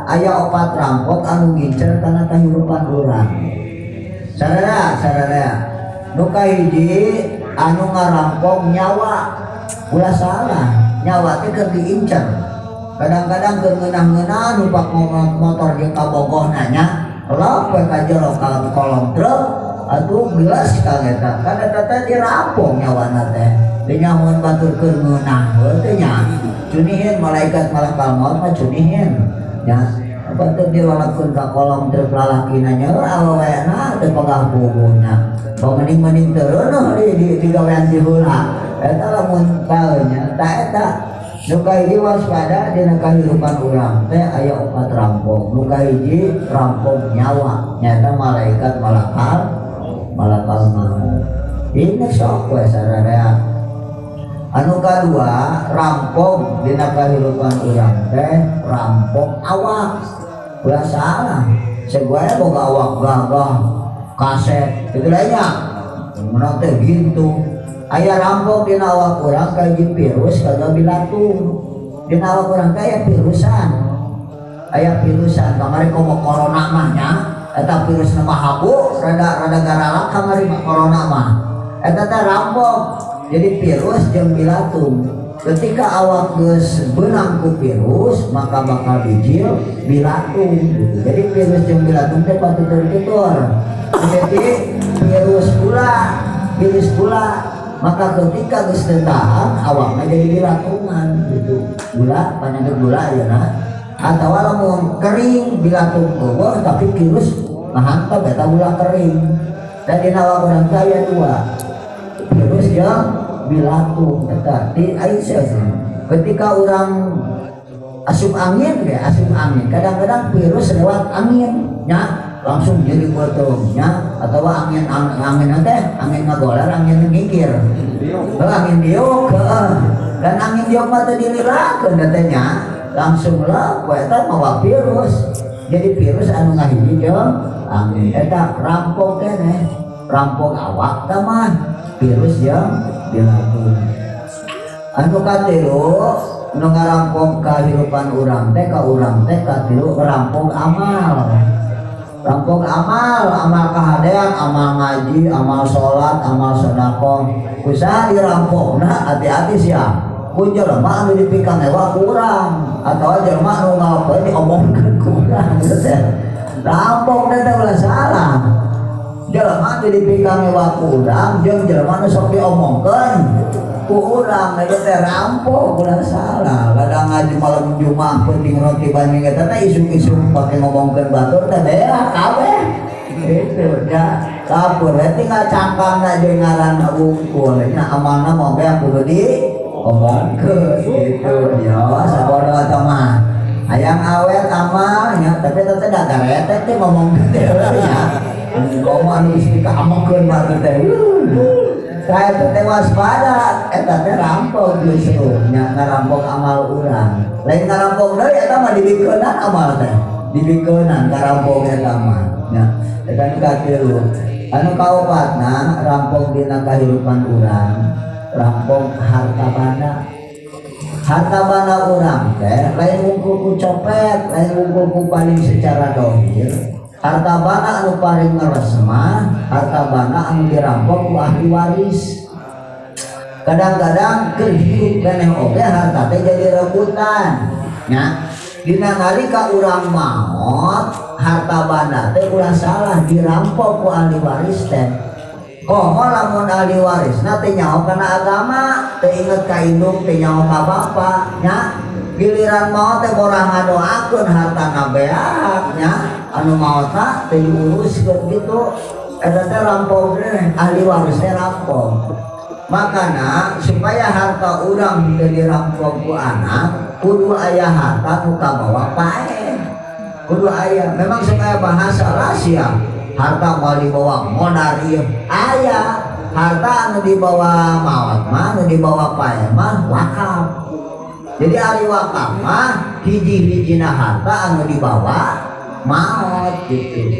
aya opat rampok anu ngincer kana kahirupan urang. Sararea nu kahiji anu ngarampok nyawa, ulah salah nyawa teh keur diincer. Kadang-kadang keur ngeunah-ngeunah numpak motor jeung kabogoh nanya lope ka jero ka kolong truk atuh gelas ka eta kan eta teh dirampok nyawana teh dinyamun batur keur ngeunah teh nya cunihin malaikat malakal maut mah cunihin nya batur dilalakeun ka kolong truk lalakina nya aweweana teu pagah puguhna pamening-mening teu reunuh di gawean ti heula eta lamun kaeunya ta eta nu kahiji waspada dina kahirupan urang teh aya opat rampok. Nu kahiji rampok nyawa nyata malaikat malakal maut. Ini sok we sararea. Anu kadua rampok dina kahirupan urang teh rampok awak. Ulah salah. Seguaya boga awak gagah kaset itu lainnya. Mun teh gitu. Aya rampok dina awak urang kahiji virus kagak bilatung. Dina awak urang teh aya virusan. Aya virusan kamari komo corona mah nya eta virus na habu rada garalak kamari mah corona mah. Eta teh rampok. Jadi virus jeung bilatung. Ketika awak geus beunang ku virus maka bakal bijil bilatung gitu. Jadi virus jeung bilatung teh patut diukur. Jadi virus pula maka ketika geus teu tahan awakna jadi bilatungan gitu. Gula penyakit gula ayeuna atawa lamun kering bilatung eueuh tapi virus ngahantep eta gula kering. Dan dina awak urang teh aya dua. Virus jeung bilatung eta di Aisyah. Ketika orang asup angin kadang-kadang virus lewat angin nya langsung jadi botolnya atau angin teh angin ngagolar angin ngikir angin diuk dan angin diuk mah teh dilirakeun katanya langsung lah eta mawa virus jadi virus anu ngahiji jeung angin eta rampok keneh rampok awak teh mah virus jeung bilatung. Anu katilu nu ngarampok kahirupan urang teh ka urang teh katilu rampok amal. Rampok amal kahadean, amal ngaji, amal sholat, amal sedekah. Kusaha dirampokna hati-hati sia. Ku jelema anu dipikang ewa kurang atawa jelema anu ngalakeun diomongkeun kurang teh. Rampok teh ulah salah. Jelema anu dipikang ewa kurang jeung jelema anu sok diomongkeun ku urang eta teh rampok ulah salah. Kadang ngaji malam Jumat penting roti banding eta teh isu-isu pake ngomongkeun batur teh beak kabeh. Itu nya kapur tinggal cangkangna jeung ngaranna wungkul nya amalna mah beak kudu diomongkeun gitu ya sabodo eta mah. Hayang awet amal nya tapi eta teh da garetek teh ngomongkeun teh nya. Ngomong anu geus dikamongkeun batur teh. Saya teh waspada eta teh rampok justru nya ngarampok amal urang. Lain ngarampok deui eta mah dibikeunan amal teh. Dibikeunan ngarampok eta mah nya. Eta nu katilu. Anu kaopatna rampok dina kahirupan urang, rampok harta banda. Harta banda urang teh lain wungkul ku copet, lain wungkul ku paling secara dohir. Harta bana anu paling ngeresmah, harta bana anu dirampok ku ahli waris. Kadang-kadang keur hirup keneh oge harta teh jadi rebutan. Nya, dina nalika urang maot, harta bana teh ulah salah dirampok ku ahli waris teh. Komo lamun ahli warisna teh nyaho kana agama, teh inget ka indung, teh nyaho ka bapa, nya. Giliran maot teh borah ngadoakeun hartana beak nya. Anu maotna teh diuruskeun gitu eta teh rampok teh ahli waris teh rampok. Makana supaya harta urang teu dirampok ku anak kudu aya harta nu kabawa pae. Kudu aya memang supaya bahasa rahasia harta mau dibawa modal aya harta anu dibawa maot mah anu dibawa pae mah wakaf. Jadi ahli wakaf mah hiji-hijina harta anu dibawa maot gitu.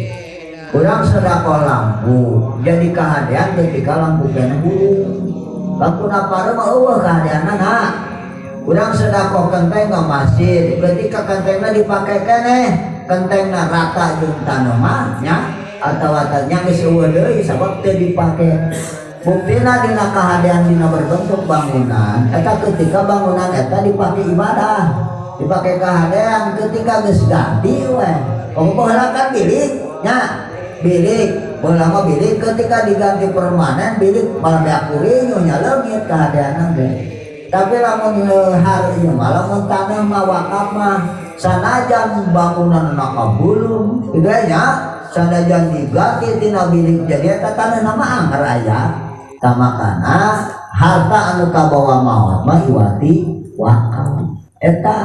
Kurang sedekah lampu jadi kahadean ketika lampu kena burung. Lampu napare mah eueuh kahadeanna urang sedekah kenteng ke masjid ketika kentengna dipakai keneh kentengna rata jeung tanaman nya atawa nya geus eueuh deui sabab teu dipake buktina dina kahadean dina berbentuk bangunan eta ketika bangunan eta dipake ibadah dipake kahadean ketika geus ganti we baheula kan bilik nya bilik baheula bilik ketika diganti permanen bilik malah beakuri nya leungit kahadeanna ge tapi lamun hari malah lamun tanah mah wakaf mah sanajan bangunan nakabulung gitu nya sanajan diganti tina bilik jadi eta tanah nama angker aya tamakana harta anu kabawa maot mah iwati wakaf eta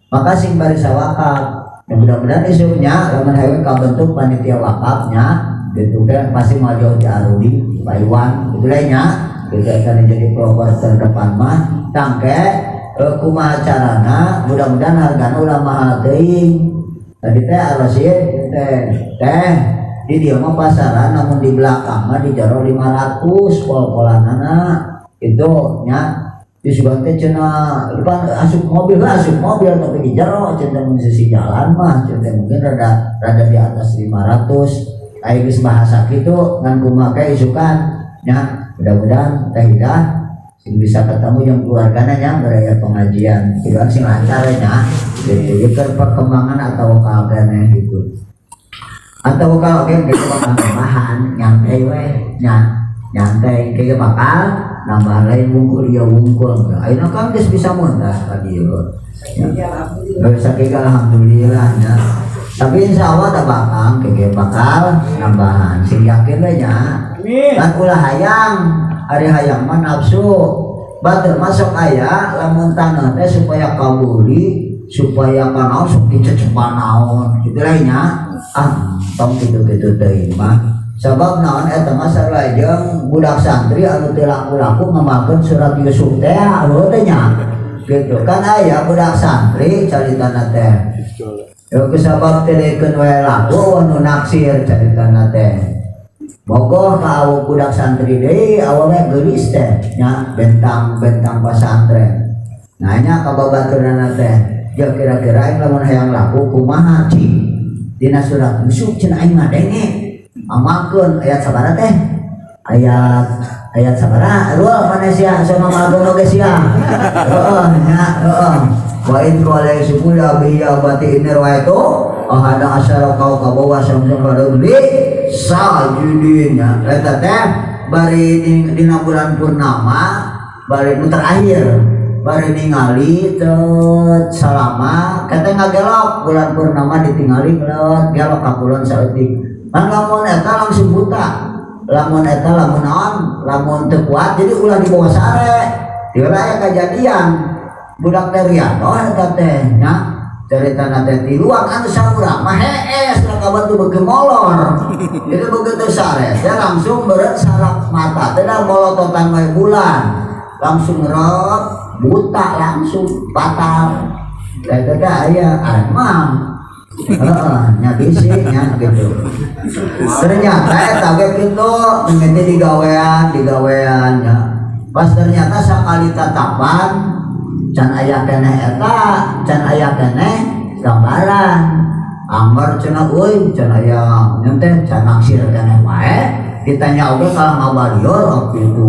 maka sing bari sawakaf ya mudah-mudahan isuknya lamun hawe kabentuk panitia wakafnya gitu kan pasti mau jauh diarudi Pak Iwan gitu nya gitu akan jadi proper terdepan mah tangke kumaha carana mudah-mudahan hargana ulah mahal teuing tadi teh arasid teh di dia mah pasaran namun di belakang mah dijaro 500 pol-polanana itu nya disebut teh cenah depan asup mobil tapi di jero cenah sisi jalan mah cenah mungkin rada di atas 500 aya geus bahasa kitu ngan kumaha isukan nya mudah-mudahan teh sing bisa ketemu yang keluarganya yang beraya pengajian itu kan sing lancar nya jadi perkembangan atau kalgana gitu atau kalau kayak gitu bahan nyantai we nyantai kayak bakal nambah lain wungkul dia wungkul ayeuna kan geus bisa muntas ka dieu ya sakitu alhamdulillah nya tapi insya Allah ada bakal nambahan sing yakin we nya dan ulah hayang ari hayang mah nafsu batur masuk aya lamun tanah teh supaya kabuli supaya kanaon sok dicecepan naon kitu nya tong kitu-kitu teuing mah sabab naon eta mah sareng budak santri anu teu laku-laku ngamalkeun surat Yusuf teh heuh teh nya gitu kan aya budak santri caritana teh yo kusabab teh dekeun wae laku anu naksir caritana teh bogoh ka awu budak santri deui awalnya geulis teh nya bentang pasantren nanya ka babaturanna teh ya kira-kira aing lamun hayang laku kumaha cing dina surat Yusuf cenah aing mah denge amalkeun ayat sabaraha teh ayat sabaraha rual mana sia sama mageun oge sia heeh nya heeh wa in qala subula bi yabati inrawaitu ahada asyara kau kabawa samsung raduli sajudina eta teh bari dina bulan purnama bari nu terakhir bari ningali teu salama kata ngagelok bulan purnama ditingali gelok ka kulon saeutik kan lamun eta langsung buta lamun eta lamun naon lamun teu kuat jadi ulah dibawa sare di wilayah kejadian budak teh riano eta teh nya caritana teh tiluan anu saurang mah hees rakabat teu beukeum molor itu begitu sare teh langsung beureut saraf mata teh da molototan wae bulan langsung rep buta langsung batal eta teh aya armang nya bisi nya gitu ternyata eta ge kitu mengeti digawean nya pas ternyata sakali tatapan can aya keneh eta can aya keneh gambaran ambar cenah euy can aya nyen teh can naksir keneh wae ditanya oge ka ngabalieur kitu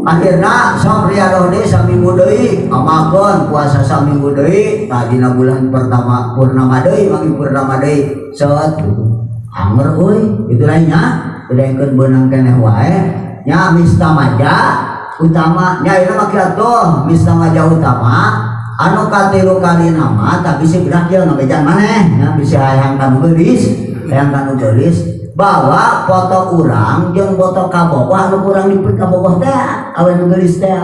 akhirna sok riadoh deui saminggu deui amalkeun puasa saminggu deui tah dina bulan pertama purnama deui manggi purnama deui set anger euy itu lainnya bedaikeun beunang keneh wae nya mistamaja utama nya ieu mah kiatu mistamaja utama anu katilu kali nama tapi si budak jeung ngabejan maneh nya bisa hayang kanu geulis bawa foto urang jeung foto kabogoh anu urang dipet kabogoh teh awe nu geulis teh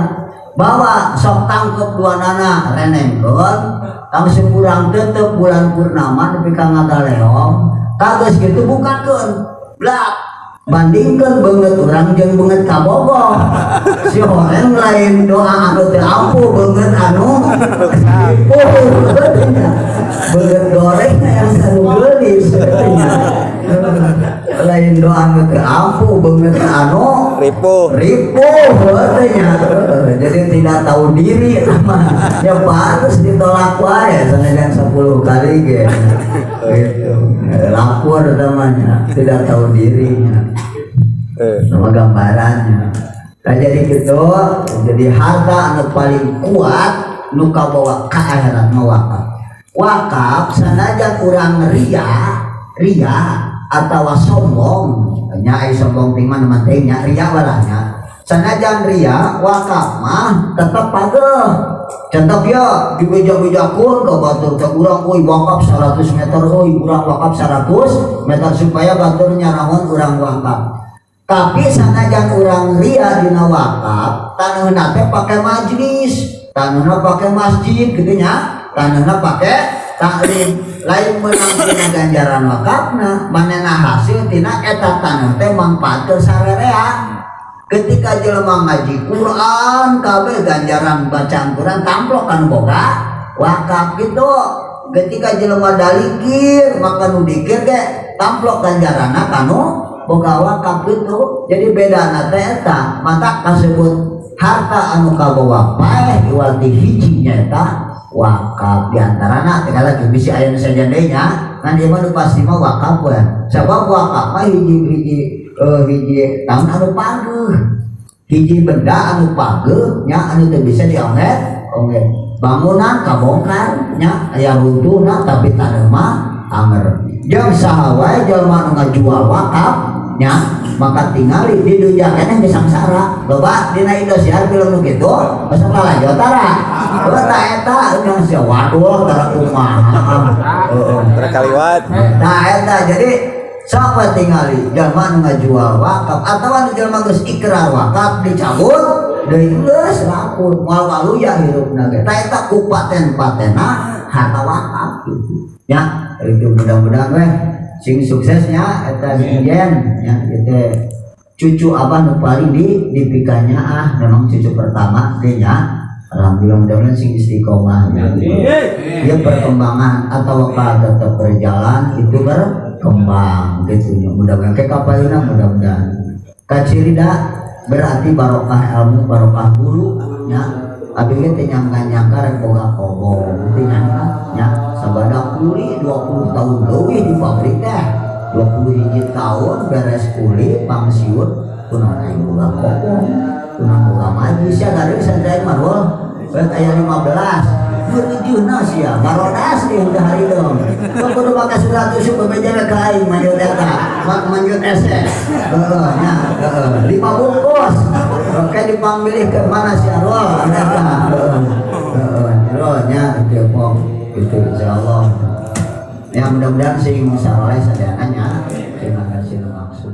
bawa sok tangkep duanana renengkeun langsung urang tetep bulan purnama nepi ka ngagaleong kageus kitu bukakeun blak bandingkeun beungeut urang jeung beungeut kabogoh si horeng lain doa anu teu ampuh beungeut anu beungeut goreng yang anu geulis lain lain doang ke ampuh bener anu ripuh katanya. Jadi tidak tahu diri sama ya pantas ditolak wae sanajan 10 kali gitu. Lapor namanya tidak tahu dirinya. Sama gambarannya. Nah, jadi gitu, jadi harta anu paling kuat nu kabawa ka akhirat mah wakaf. Wakaf sanajan urang ria atawa sombong, nya ai sombong ting mana mah teh nya ria walahnya. Sanajan ria wakaf mah tetep pageuh. Contoh ya dibeja-bejakeun ka batur teh urang euy wakaf 100 meter euy urang wakaf 100 meter supaya batur nyaramun urang wakaf. Tapi sanajan urang ria dina wakaf taneuhna teh pake majlis, taneuhna pake masjid kitu nya, taneuhna pake taklim, lain menang tina ganjaran wakafna, manehna hasil tina eta taneuh teh mangpaatkeun sarerea. Ketika jelema ngaji Quran kabeh ganjaran bacaan Quran tamplok kan boga wakaf gitu. Ketika jelema dalikir maka nu dikir ge tamplok ganjaranna kanu boga wakaf gitu. Jadi bedana teh eta mata kasebut harta anu kabawa paeh iwati hiji nyaeta wakaf. Diantarana teh lagi bisi aya nu sajadenya ngan ieu mah pasti mah wakaf we. Sabab wakaf mah hiji tahun anu pageuh, hiji benda anu pageuh nya anu teu bisa dionget bangunan kabongkar nya aya runtuhna tapi taneuh mah anger. Jeung saha wae jelema anu ngajual wakaf nya maka tingali di dunya keneh di sangsara. Loba dina Indosiar film nu kitu asa kalajo tara. Eta eta nya sia waduh tara kumaha. terkaliwat Nah eta jadi siapa tingali jelema nu ngajual wakaf atawa nu jelema geus ikrar wakaf dicabut deui geus lapur moal waluya hirupna ge. Tah eta ku paten-patena harta wakaf gitu. Ya, itu mudah-mudahan we sing suksesnya eta Dijen ya gitu. Cucu abah nu paling dipikanya memang cucu pertama ge nya. Alhamdulillah mudah-mudahan sing istiqomah ya. Ya perkembangan atau wakaf tetap berjalan itu berkembang gitu ya. Mudah-mudahan ke kapalina mudah-mudahan kacirida berarti barokah ilmu barokah guru nya. Abi ge teh nyangka rek boga kobong teh nya sabada kuli 20 tahun leuwih di pabrik teh 21 tahun beres kuli pangsiun kunaon aya boga kobong kunaon boga majlis ya gadeung santai mah wah aya 15 beujeuhna sia barodas di hari dong kudu make surat usuk bebeja ka aing manjut eta manjut ese nya 5 bungkus oke dipamilih ke mana si Arwah eta nya itu pok itu insyaallah ya mudah-mudahan sing saleh sadananya terima kasih maksud